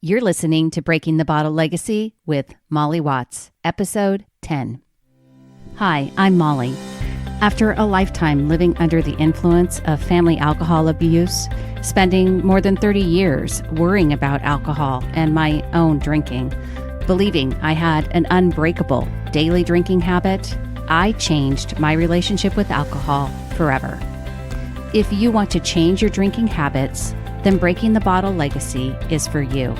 You're listening to Breaking the Bottle Legacy with Molly Watts, Episode 10. Hi, I'm Molly. After a lifetime living under the influence of family alcohol abuse, spending more than 30 years worrying about alcohol and my own drinking, believing I had an unbreakable daily drinking habit, I changed my relationship with alcohol forever. If you want to change your drinking habits, then Breaking the Bottle Legacy is for you.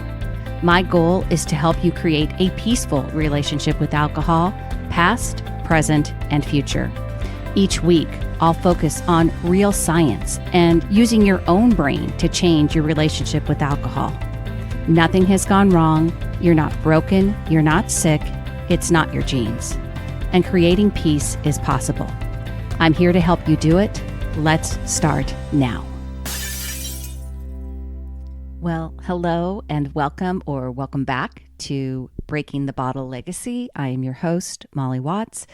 My goal is to help you create a peaceful relationship with alcohol, past, present, and future. Each week, I'll focus on real science and using your own brain to change your relationship with alcohol. Nothing has gone wrong. You're not broken. You're not sick. It's not your genes. And creating peace is possible. I'm here to help you do it. Let's start now. Well, hello and welcome or welcome back to Breaking the Bottle Legacy. I am your host, Molly Watts,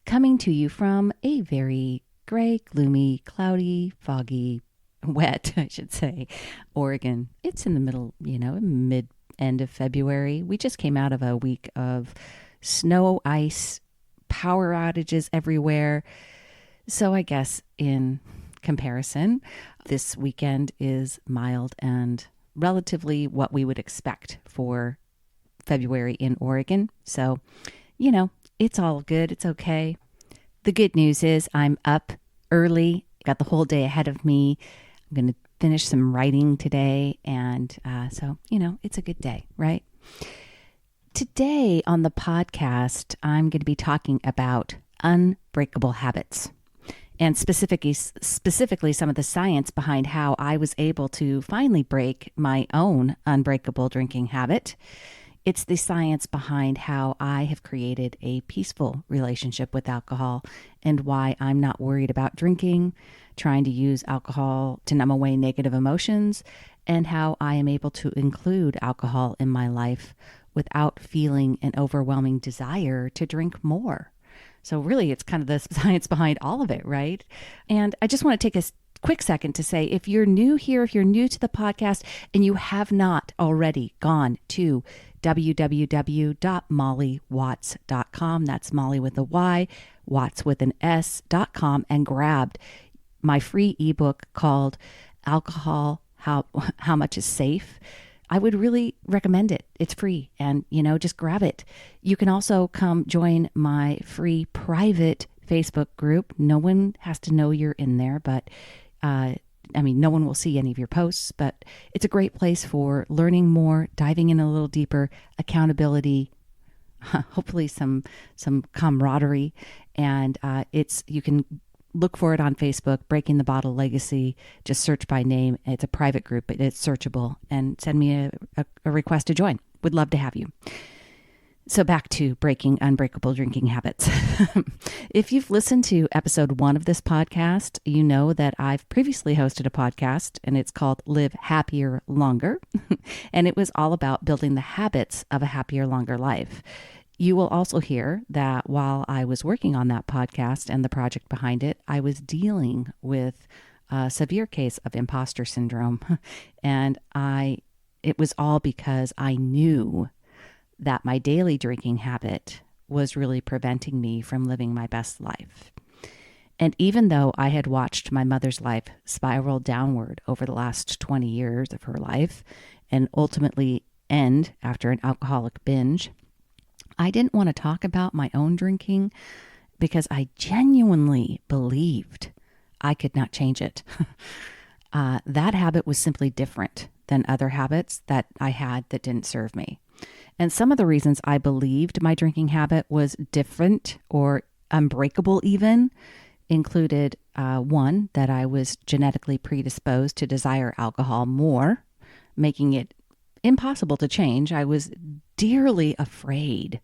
coming to you from a very gray, gloomy, cloudy, foggy, wet, I should say, Oregon. It's in the middle, mid-end of February. We just came out of a week of snow, ice, power outages everywhere. So I guess in comparison, this weekend is mild and relatively what we would expect for February in Oregon. So, it's all good. It's okay. The good news is I'm up early, got the whole day ahead of me. I'm going to finish some writing today. And so, it's a good day, right? Today on the podcast, I'm going to be talking about unbreakable habits. And specifically some of the science behind how I was able to finally break my own unbreakable drinking habit. It's the science behind how I have created a peaceful relationship with alcohol and why I'm not worried about drinking, trying to use alcohol to numb away negative emotions, and how I am able to include alcohol in my life without feeling an overwhelming desire to drink more. So really, it's kind of the science behind all of it, right? And I just want to take a quick second to say, if you're new here, if you're new to the podcast and you have not already gone to www.mollywatts.com, that's Molly with a Y, Watts with an S.com, and grabbed my free ebook called Alcohol, How Much is Safe, I would really recommend it. It's free and, just grab it. You can also come join my free private Facebook group. No one has to know you're in there, but no one will see any of your posts, but it's a great place for learning more, diving in a little deeper, accountability, hopefully some camaraderie. And you can look for it on Facebook, Breaking the Bottle Legacy. Just search by name. It's a private group, but it's searchable. And send me a request to join. Would love to have you. So back to breaking unbreakable drinking habits. If you've listened to episode 1 of this podcast, you know that I've previously hosted a podcast, and it's called Live Happier Longer. And it was all about building the habits of a happier, longer life. You will also hear that while I was working on that podcast and the project behind it, I was dealing with a severe case of imposter syndrome. And it was all because I knew that my daily drinking habit was really preventing me from living my best life. And even though I had watched my mother's life spiral downward over the last 20 years of her life and ultimately end after an alcoholic binge, I didn't want to talk about my own drinking because I genuinely believed I could not change it. That habit was simply different than other habits that I had that didn't serve me. And some of the reasons I believed my drinking habit was different or unbreakable even included, one, that I was genetically predisposed to desire alcohol more, making it impossible to change. I was dearly afraid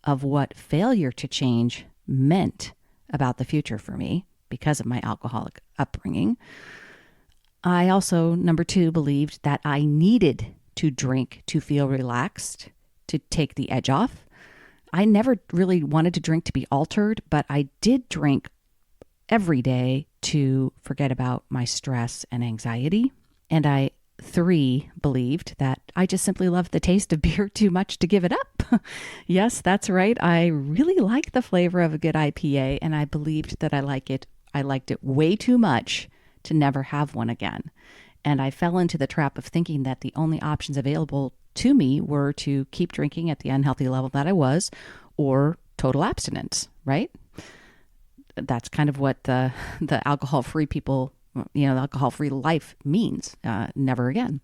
of what failure to change meant about the future for me because of my alcoholic upbringing. I also, number 2, believed that I needed to drink to feel relaxed, to take the edge off. I never really wanted to drink to be altered, but I did drink every day to forget about my stress and anxiety. And I 3, believed that I just simply loved the taste of beer too much to give it up. Yes, that's right. I really like the flavor of a good IPA, and I believed that I liked it way too much to never have one again. And I fell into the trap of thinking that the only options available to me were to keep drinking at the unhealthy level that I was, or total abstinence, right? That's kind of what the alcohol-free people, the alcohol-free life means, never again.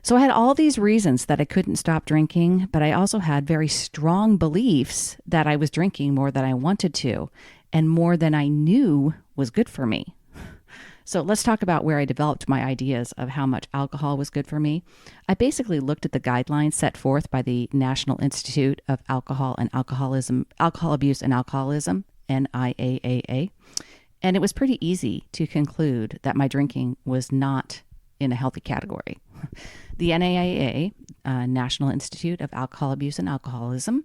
So I had all these reasons that I couldn't stop drinking, but I also had very strong beliefs that I was drinking more than I wanted to, and more than I knew was good for me. So let's talk about where I developed my ideas of how much alcohol was good for me. I basically looked at the guidelines set forth by the National Institute of Alcohol Abuse and Alcoholism, NIAAA, and it was pretty easy to conclude that my drinking was not in a healthy category. The NIAAA, National Institute of Alcohol Abuse and Alcoholism,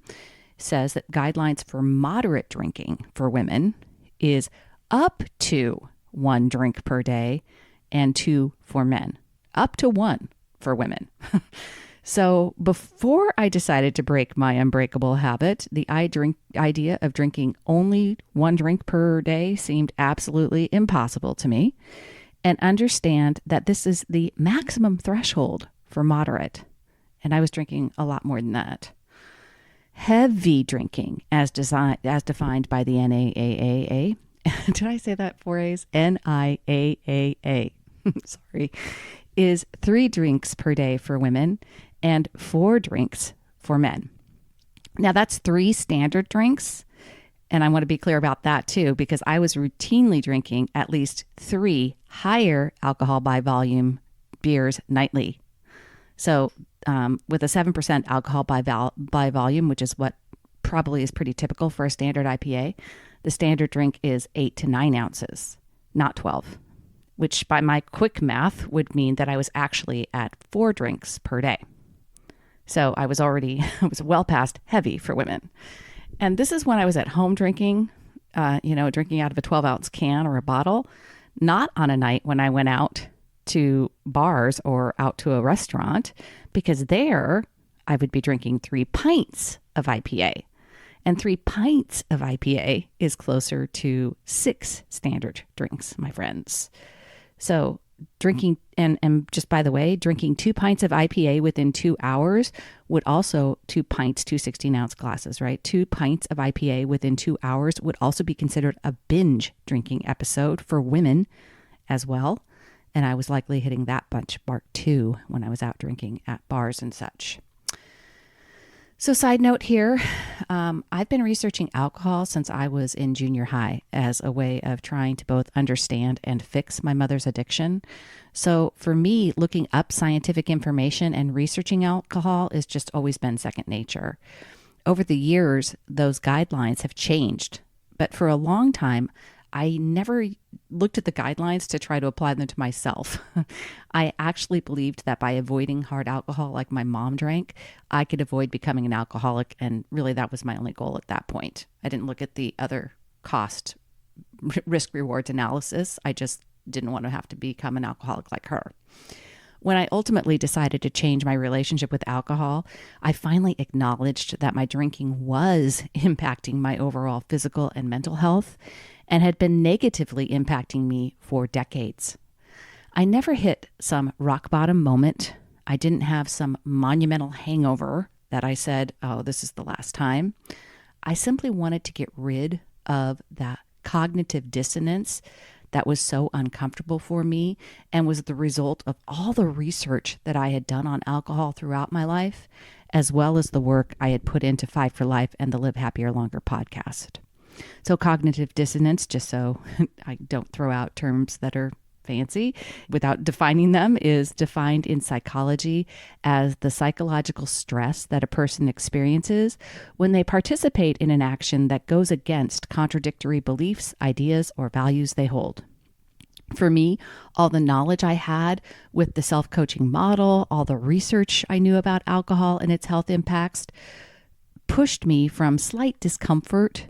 says that guidelines for moderate drinking for women is up to 1 drink per day, and 2 for men. Up to 1 for women. So before I decided to break my unbreakable habit, the idea of drinking only 1 drink per day seemed absolutely impossible to me. And understand that this is the maximum threshold for moderate. And I was drinking a lot more than that. Heavy drinking, as defined by the NIAAA, did I say that 4 A's? NIAAA. Sorry. Is 3 drinks per day for women and 4 drinks for men. Now that's 3 standard drinks. And I want to be clear about that too, because I was routinely drinking at least 3 higher alcohol by volume beers nightly. So with a 7% alcohol by volume, which is what probably is pretty typical for a standard IPA, the standard drink is 8 to 9 ounces, not 12, which by my quick math would mean that I was actually at 4 drinks per day. So I was well past heavy for women. And this is when I was at home drinking, drinking out of a 12-ounce can or a bottle, not on a night when I went out to bars or out to a restaurant, because there I would be drinking 3 pints of IPA. And 3 pints of IPA is closer to 6 standard drinks, my friends. So drinking, and just by the way, drinking 2 pints of IPA within 2 hours would also, 2 pints, 2 16-ounce glasses, right? 2 pints of IPA within 2 hours would also be considered a binge drinking episode for women as well. And I was likely hitting that benchmark too when I was out drinking at bars and such. So side note here, I've been researching alcohol since I was in junior high as a way of trying to both understand and fix my mother's addiction. So for me, looking up scientific information and researching alcohol has just always been second nature. Over the years, those guidelines have changed, but for a long time, I never looked at the guidelines to try to apply them to myself. I actually believed that by avoiding hard alcohol like my mom drank, I could avoid becoming an alcoholic. And really, that was my only goal at that point. I didn't look at the other cost risk rewards analysis. I just didn't want to have to become an alcoholic like her. When I ultimately decided to change my relationship with alcohol, I finally acknowledged that my drinking was impacting my overall physical and mental health, and had been negatively impacting me for decades. I never hit some rock bottom moment. I didn't have some monumental hangover that I said, oh, this is the last time. I simply wanted to get rid of that cognitive dissonance that was so uncomfortable for me and was the result of all the research that I had done on alcohol throughout my life, as well as the work I had put into 5 for Life and the Live Happier Longer podcast. So cognitive dissonance, just so I don't throw out terms that are fancy without defining them, is defined in psychology as the psychological stress that a person experiences when they participate in an action that goes against contradictory beliefs, ideas, or values they hold. For me, all the knowledge I had with the self-coaching model, all the research I knew about alcohol and its health impacts, pushed me from slight discomfort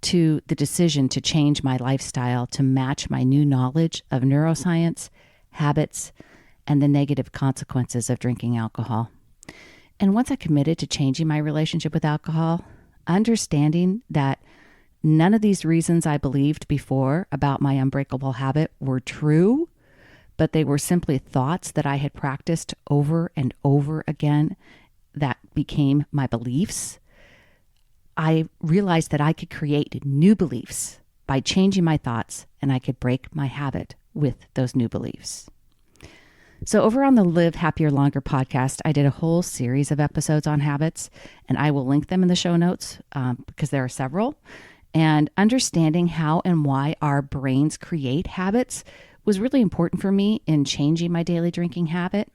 to the decision to change my lifestyle to match my new knowledge of neuroscience, habits, and the negative consequences of drinking alcohol. And once I committed to changing my relationship with alcohol, understanding that none of these reasons I believed before about my unbreakable habit were true, but they were simply thoughts that I had practiced over and over again that became my beliefs, I realized that I could create new beliefs by changing my thoughts, and I could break my habit with those new beliefs. So over on the Live Happier Longer podcast, I did a whole series of episodes on habits, and I will link them in the show notes because there are several. And understanding how and why our brains create habits was really important for me in changing my daily drinking habit.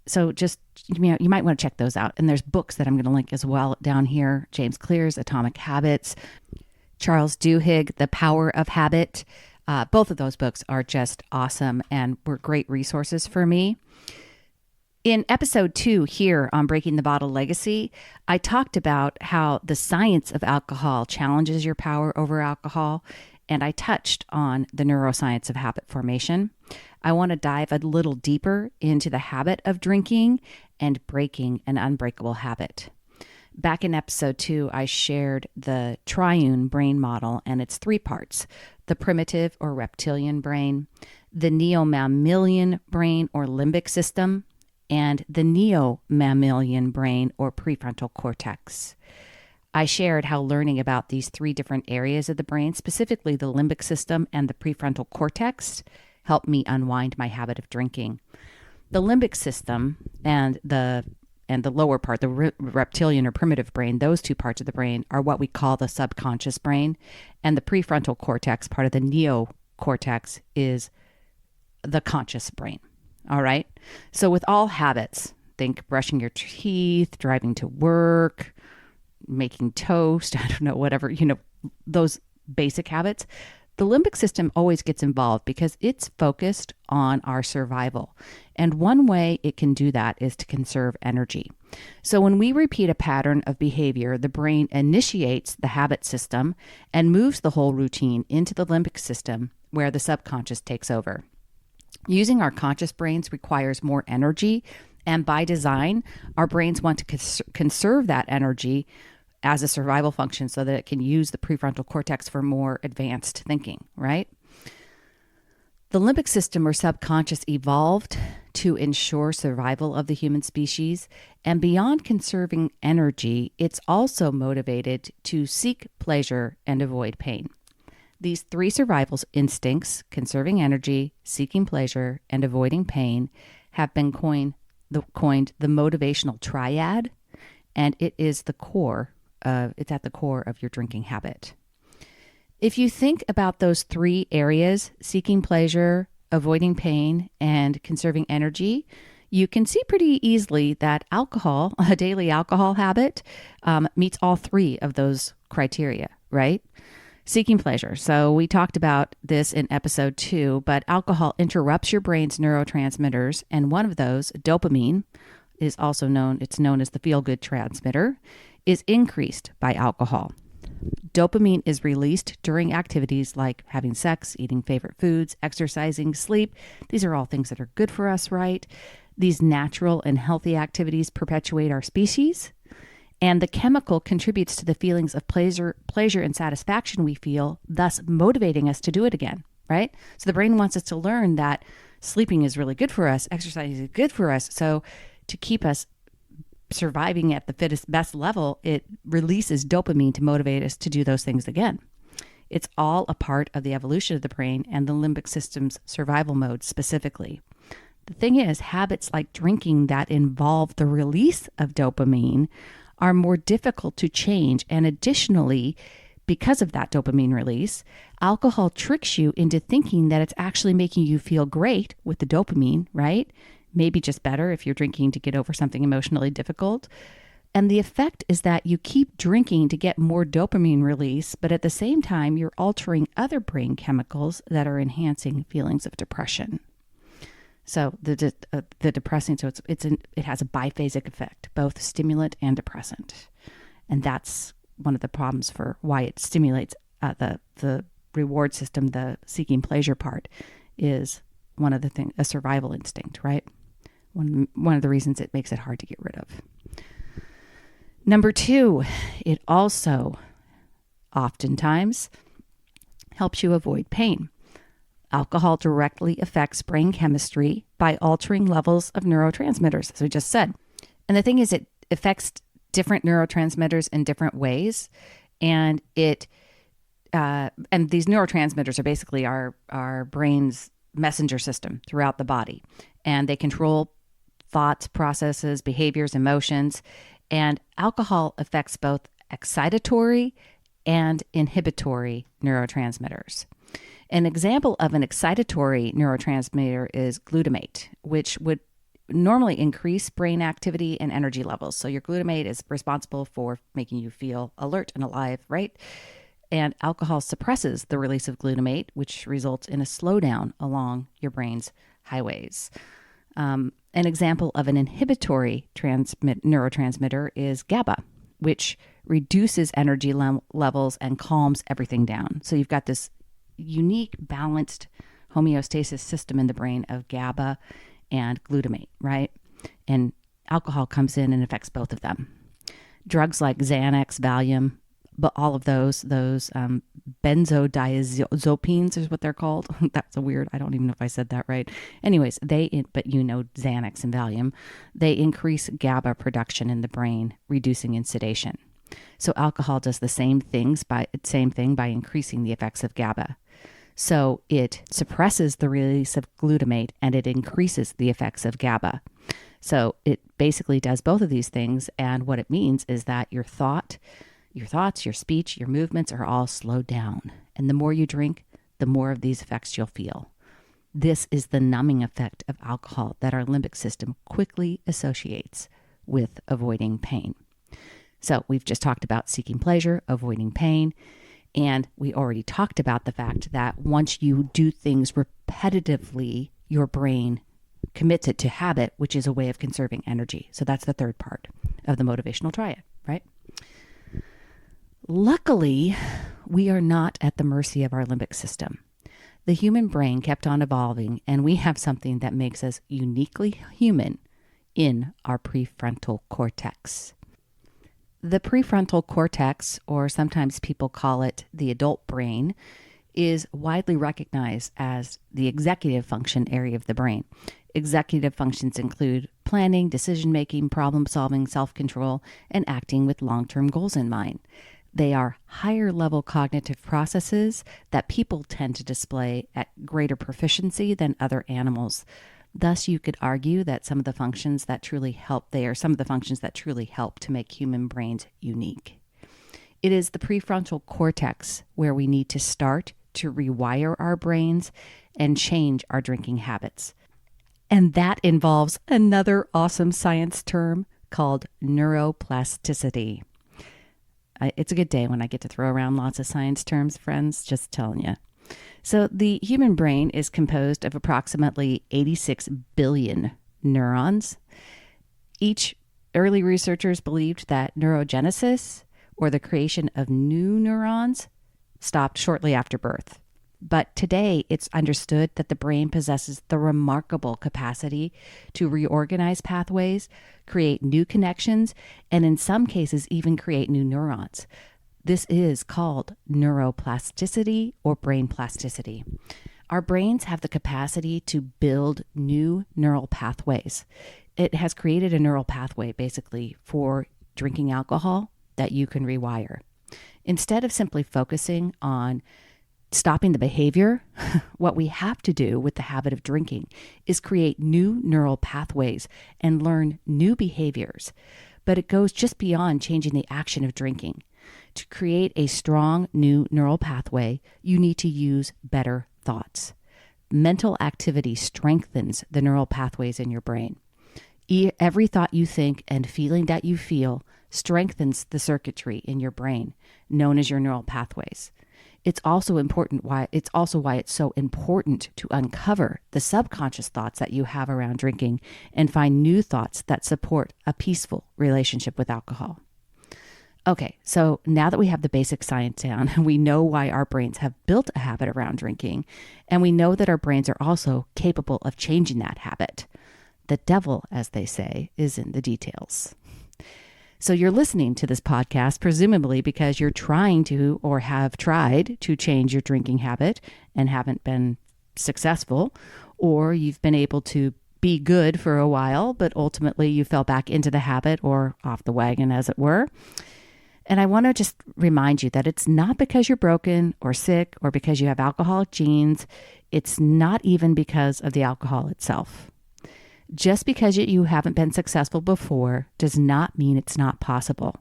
So just, you might want to check those out. And there's books that I'm going to link as well down here. James Clear's Atomic Habits, Charles Duhigg, The Power of Habit. Both of those books are just awesome and were great resources for me. In episode 2 here on Breaking the Bottle Legacy, I talked about how the science of alcohol challenges your power over alcohol, and I touched on the neuroscience of habit formation. I want to dive a little deeper into the habit of drinking and breaking an unbreakable habit. Back in episode 2, I shared the triune brain model and its 3 parts: the primitive or reptilian brain, the neo-mammalian brain or limbic system, and the neo-mammalian brain or prefrontal cortex. I shared how learning about these 3 different areas of the brain, specifically the limbic system and the prefrontal cortex, helped me unwind my habit of drinking. The limbic system and the lower part, the reptilian or primitive brain, those 2 parts of the brain are what we call the subconscious brain. And the prefrontal cortex, part of the neocortex, is the conscious brain. All right. So with all habits, think brushing your teeth, driving to work, making toast, I don't know, whatever, those basic habits, the limbic system always gets involved because it's focused on our survival. And one way it can do that is to conserve energy. So when we repeat a pattern of behavior, the brain initiates the habit system and moves the whole routine into the limbic system where the subconscious takes over. Using our conscious brains requires more energy, and by design, our brains want to conserve that energy as a survival function so that it can use the prefrontal cortex for more advanced thinking, right? The limbic system or subconscious evolved to ensure survival of the human species, and beyond conserving energy, it's also motivated to seek pleasure and avoid pain. These 3 survival instincts, conserving energy, seeking pleasure, and avoiding pain, have been coined the motivational triad, and it is it's at the core of your drinking habit. If you think about those 3 areas, seeking pleasure, avoiding pain, and conserving energy, you can see pretty easily that alcohol, a daily alcohol habit, meets all 3 of those criteria, right? Seeking pleasure. So we talked about this in episode 2, but alcohol interrupts your brain's neurotransmitters, and one of those, dopamine, is also known as the feel-good transmitter, is increased by alcohol. Dopamine is released during activities like having sex, eating favorite foods, exercising, sleep. These are all things that are good for us, right? These natural and healthy activities perpetuate our species, and the chemical contributes to the feelings of pleasure and satisfaction we feel, thus motivating us to do it again, right? So the brain wants us to learn that sleeping is really good for us, exercising is good for us. So to keep us surviving at the best level, it releases dopamine to motivate us to do those things again. It's all a part of the evolution of the brain and the limbic system's survival mode specifically. The thing is, habits like drinking that involve the release of dopamine are more difficult to change. And additionally, because of that dopamine release, alcohol tricks you into thinking that it's actually making you feel great with the dopamine, right? Maybe just better if you're drinking to get over something emotionally difficult. And the effect is that you keep drinking to get more dopamine release, but at the same time, you're altering other brain chemicals that are enhancing feelings of depression. So the depressing, so it has a biphasic effect, both stimulant and depressant, and that's one of the problems for why it stimulates the reward system. The seeking pleasure part is one of the things, a survival instinct, right? One of the reasons it makes it hard to get rid of. Number 2, it also oftentimes helps you avoid pain. Alcohol directly affects brain chemistry by altering levels of neurotransmitters, as we just said. And the thing is, it affects different neurotransmitters in different ways. And these neurotransmitters are basically our brain's messenger system throughout the body. And they control thoughts, processes, behaviors, emotions. And alcohol affects both excitatory and inhibitory neurotransmitters. An example of an excitatory neurotransmitter is glutamate, which would normally increase brain activity and energy levels. So your glutamate is responsible for making you feel alert and alive, right? And alcohol suppresses the release of glutamate, which results in a slowdown along your brain's highways. An example of an inhibitory neurotransmitter is GABA, which reduces energy levels and calms everything down. So you've got this unique, balanced homeostasis system in the brain of GABA and glutamate, right? And alcohol comes in and affects both of them. Drugs like Xanax, Valium, but all of those benzodiazepines is what they're called. That's a weird, I don't even know if I said that right. Anyways, but Xanax and Valium, they increase GABA production in the brain, reducing in sedation. So alcohol does the same thing by increasing the effects of GABA. So it suppresses the release of glutamate and it increases the effects of GABA. So it basically does both of these things. And what it means is that your thoughts, your speech, your movements are all slowed down. And the more you drink, the more of these effects you'll feel. This is the numbing effect of alcohol that our limbic system quickly associates with avoiding pain. So we've just talked about seeking pleasure, avoiding pain, and we already talked about the fact that once you do things repetitively, your brain commits it to habit, which is a way of conserving energy. So that's the third part of the motivational triad, right? Luckily, we are not at the mercy of our limbic system. The human brain kept on evolving, and we have something that makes us uniquely human in our prefrontal cortex. The prefrontal cortex, or sometimes people call it the adult brain, is widely recognized as the executive function area of the brain. Executive functions include planning, decision-making, problem-solving, self-control, and acting with long-term goals in mind. They are higher-level cognitive processes that people tend to display at greater proficiency than other animals. Thus, you could argue that some of the functions that truly help to make human brains unique. It is the prefrontal cortex where we need to start to rewire our brains and change our drinking habits. And that involves another awesome science term called neuroplasticity. It's a good day when I get to throw around lots of science terms, friends, just telling you. So the human brain is composed of approximately 86 billion neurons. Early researchers believed that neurogenesis, or the creation of new neurons, stopped shortly after birth. But today it's understood that the brain possesses the remarkable capacity to reorganize pathways, create new connections, and in some cases even create new neurons. This is called neuroplasticity or brain plasticity. Our brains have the capacity to build new neural pathways. It has created a neural pathway basically for drinking alcohol that you can rewire. Instead of simply focusing on stopping the behavior, what we have to do with the habit of drinking is create new neural pathways and learn new behaviors. But it goes just beyond changing the action of drinking. To create a strong new neural pathway, you need to use better thoughts. Mental activity strengthens the neural pathways in your brain. Every thought you think and feeling that you feel strengthens the circuitry in your brain, known as your neural pathways. It's also why it's so important to uncover the subconscious thoughts that you have around drinking and find new thoughts that support a peaceful relationship with alcohol. Okay, so now that we have the basic science down, we know why our brains have built a habit around drinking, and we know that our brains are also capable of changing that habit. The devil, as they say, is in the details. So you're listening to this podcast, presumably because you're trying to or have tried to change your drinking habit and haven't been successful, or you've been able to be good for a while, but ultimately you fell back into the habit or off the wagon, as it were. And I want to just remind you that it's not because you're broken or sick or because you have alcoholic genes. It's not even because of the alcohol itself. Just because you haven't been successful before does not mean it's not possible.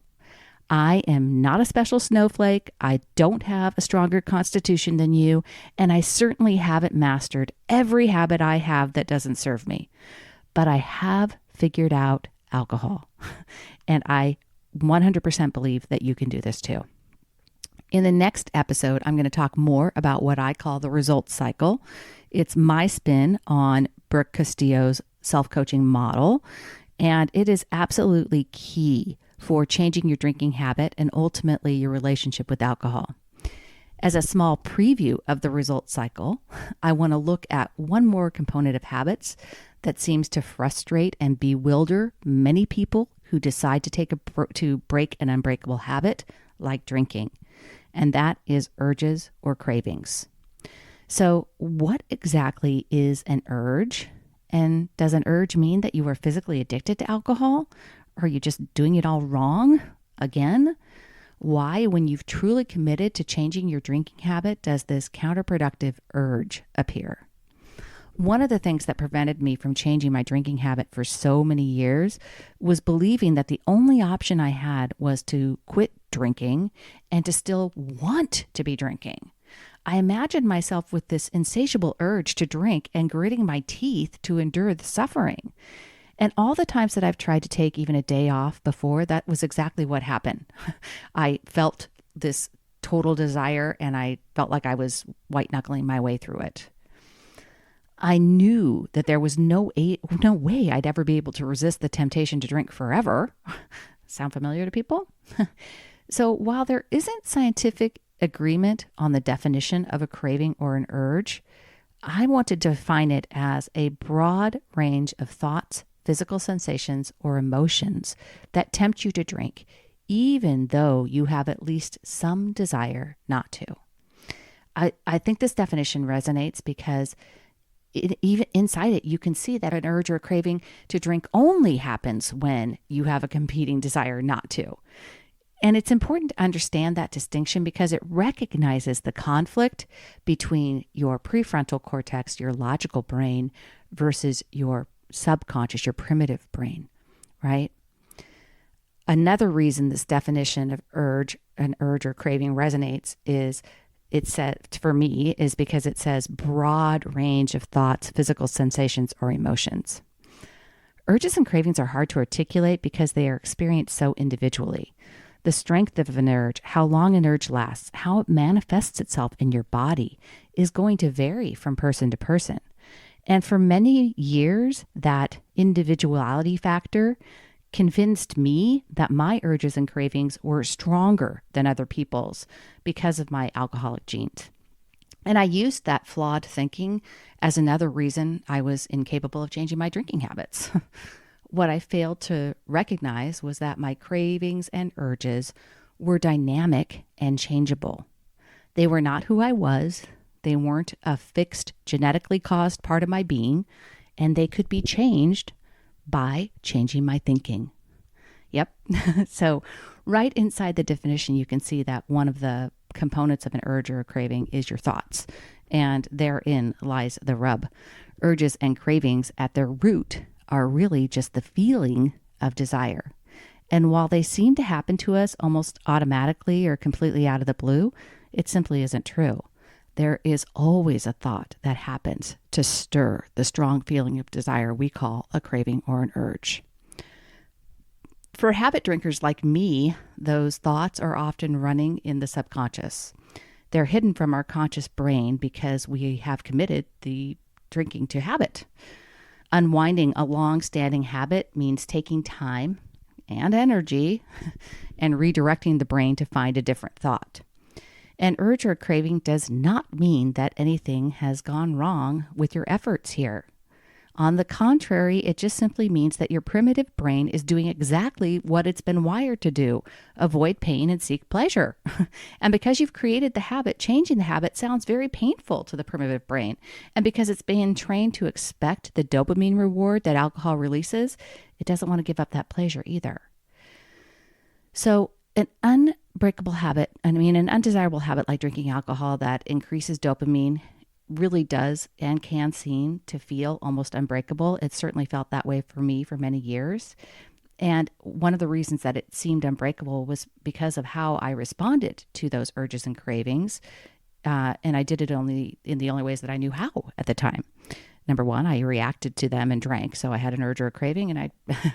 I am not a special snowflake. I don't have a stronger constitution than you, and I certainly haven't mastered every habit I have that doesn't serve me. But I have figured out alcohol, and I 100% believe that you can do this too. In the next episode, I'm going to talk more about what I call the results cycle. It's my spin on Brooke Castillo's self-coaching model, and it is absolutely key for changing your drinking habit and ultimately your relationship with alcohol. As a small preview of the results cycle, I want to look at one more component of habits that seems to frustrate and bewilder many people who decide to break an unbreakable habit like drinking, and that is urges or cravings. So what exactly is an urge? And does an urge mean that you are physically addicted to alcohol? Are you just doing it all wrong again? Why, when you've truly committed to changing your drinking habit, does this counterproductive urge appear? One of the things that prevented me from changing my drinking habit for so many years was believing that the only option I had was to quit drinking and to still want to be drinking. I imagined myself with this insatiable urge to drink and gritting my teeth to endure the suffering. And all the times that I've tried to take even a day off before, that was exactly what happened. I felt this total desire and I felt like I was white knuckling my way through it. I knew that there was no way I'd ever be able to resist the temptation to drink forever. Sound familiar to people? So while there isn't scientific agreement on the definition of a craving or an urge, I want to define it as a broad range of thoughts, physical sensations, or emotions that tempt you to drink, even though you have at least some desire not to. I think this definition resonates because even inside it, you can see that an urge or craving to drink only happens when you have a competing desire not to. And it's important to understand that distinction because it recognizes the conflict between your prefrontal cortex, your logical brain, versus your subconscious, your primitive brain, right? Another reason this definition of an urge or craving resonates is for me, is because it says broad range of thoughts, physical sensations, or emotions. Urges and cravings are hard to articulate because they are experienced so individually. The strength of an urge, how long an urge lasts, how it manifests itself in your body is going to vary from person to person. And for many years, that individuality factor convinced me that my urges and cravings were stronger than other people's because of my alcoholic genes. And I used that flawed thinking as another reason I was incapable of changing my drinking habits. What I failed to recognize was that my cravings and urges were dynamic and changeable. They were not who I was. They weren't a fixed, genetically caused part of my being, and they could be changed by changing my thinking. Yep. So right inside the definition, you can see that one of the components of an urge or a craving is your thoughts. And therein lies the rub. Urges and cravings at their root are really just the feeling of desire. And while they seem to happen to us almost automatically or completely out of the blue, it simply isn't true. There is always a thought that happens to stir the strong feeling of desire we call a craving or an urge. For habit drinkers like me, those thoughts are often running in the subconscious. They're hidden from our conscious brain because we have committed the drinking to habit. Unwinding a long-standing habit means taking time and energy and redirecting the brain to find a different thought. An urge or craving does not mean that anything has gone wrong with your efforts here. On the contrary, it just simply means that your primitive brain is doing exactly what it's been wired to do: avoid pain and seek pleasure. And because you've created the habit, changing the habit sounds very painful to the primitive brain. And because it's been trained to expect the dopamine reward that alcohol releases, it doesn't want to give up that pleasure either. So an undesirable habit like drinking alcohol that increases dopamine really does and can seem to feel almost unbreakable. It certainly felt that way for me for many years. And one of the reasons that it seemed unbreakable was because of how I responded to those urges and cravings. And I did it only in the only ways that I knew how at the time. Number one, I reacted to them and drank. So I had an urge or a craving and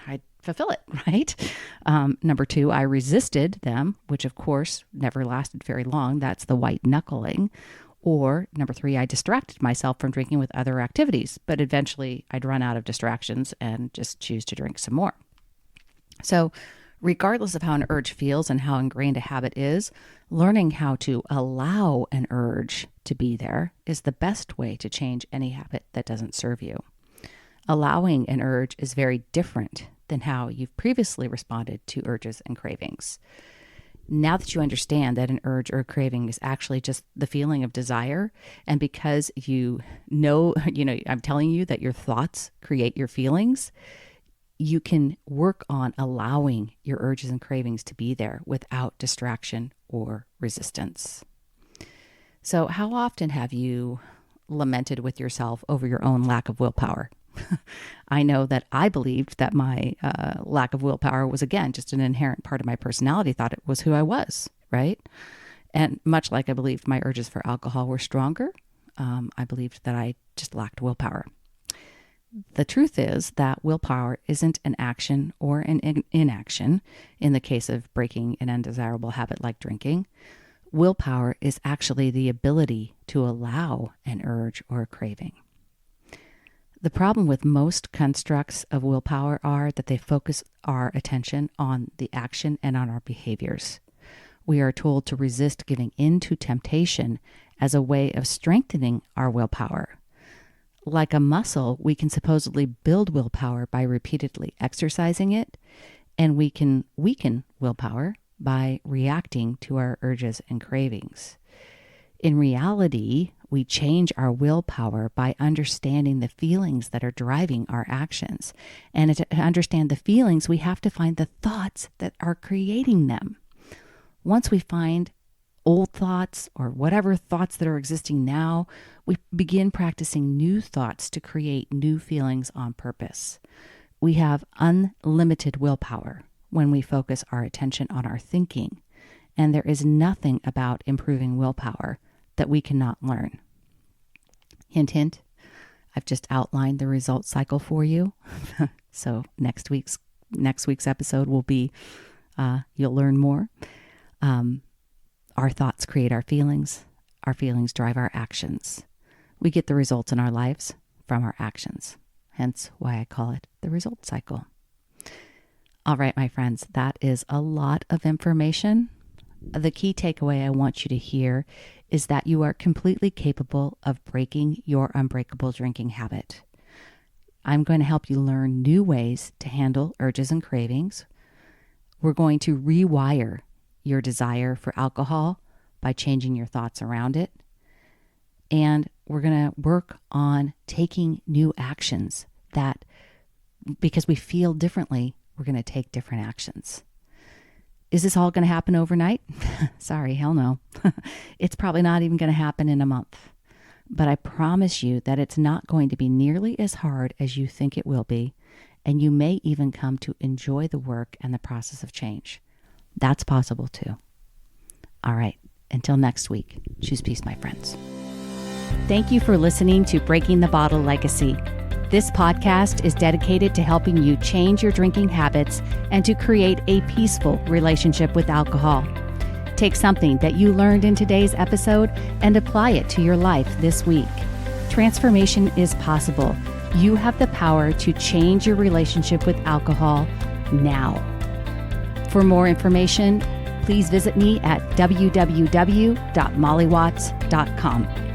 I'd fulfill it, right? Number two, I resisted them, which of course never lasted very long. That's the white knuckling. Or number three, I distracted myself from drinking with other activities, but eventually I'd run out of distractions and just choose to drink some more. So regardless of how an urge feels and how ingrained a habit is, learning how to allow an urge to be there is the best way to change any habit that doesn't serve you. Allowing an urge is very different than how you've previously responded to urges and cravings. Now that you understand that an urge or a craving is actually just the feeling of desire, and because I'm telling you that your thoughts create your feelings, you can work on allowing your urges and cravings to be there without distraction or resistance. So how often have you lamented with yourself over your own lack of willpower? I know that I believed that my lack of willpower was, again, just an inherent part of my personality, thought it was who I was, right? And much like I believed my urges for alcohol were stronger, I believed that I just lacked willpower. The truth is that willpower isn't an action or an inaction in the case of breaking an undesirable habit like drinking. Willpower is actually the ability to allow an urge or a craving. The problem with most constructs of willpower are that they focus our attention on the action and on our behaviors. We are told to resist giving in to temptation as a way of strengthening our willpower. Like a muscle, we can supposedly build willpower by repeatedly exercising it, and we can weaken willpower by reacting to our urges and cravings. In reality, we change our willpower by understanding the feelings that are driving our actions. And to understand the feelings, we have to find the thoughts that are creating them. Once we find old thoughts or whatever thoughts that are existing now, we begin practicing new thoughts to create new feelings on purpose. We have unlimited willpower when we focus our attention on our thinking. And there is nothing about improving willpower that we cannot learn. Hint, hint, I've just outlined the result cycle for you. So next week's episode will be, you'll learn more. Our thoughts create our feelings drive our actions. We get the results in our lives from our actions, hence why I call it the result cycle. All right, my friends, that is a lot of information. The key takeaway I want you to hear is that you are completely capable of breaking your unbreakable drinking habit. I'm going to help you learn new ways to handle urges and cravings. We're going to rewire your desire for alcohol by changing your thoughts around it. And we're going to work on taking new actions that, because we feel differently, we're going to take different actions. Is this all going to happen overnight? Sorry, hell no. It's probably not even going to happen in a month. But I promise you that it's not going to be nearly as hard as you think it will be, and you may even come to enjoy the work and the process of change. That's possible too. All right, until next week, choose peace, my friends. Thank you for listening to Breaking the Bottle Legacy. This podcast is dedicated to helping you change your drinking habits and to create a peaceful relationship with alcohol. Take something that you learned in today's episode and apply it to your life this week. Transformation is possible. You have the power to change your relationship with alcohol now. For more information, please visit me at www.mollywatts.com.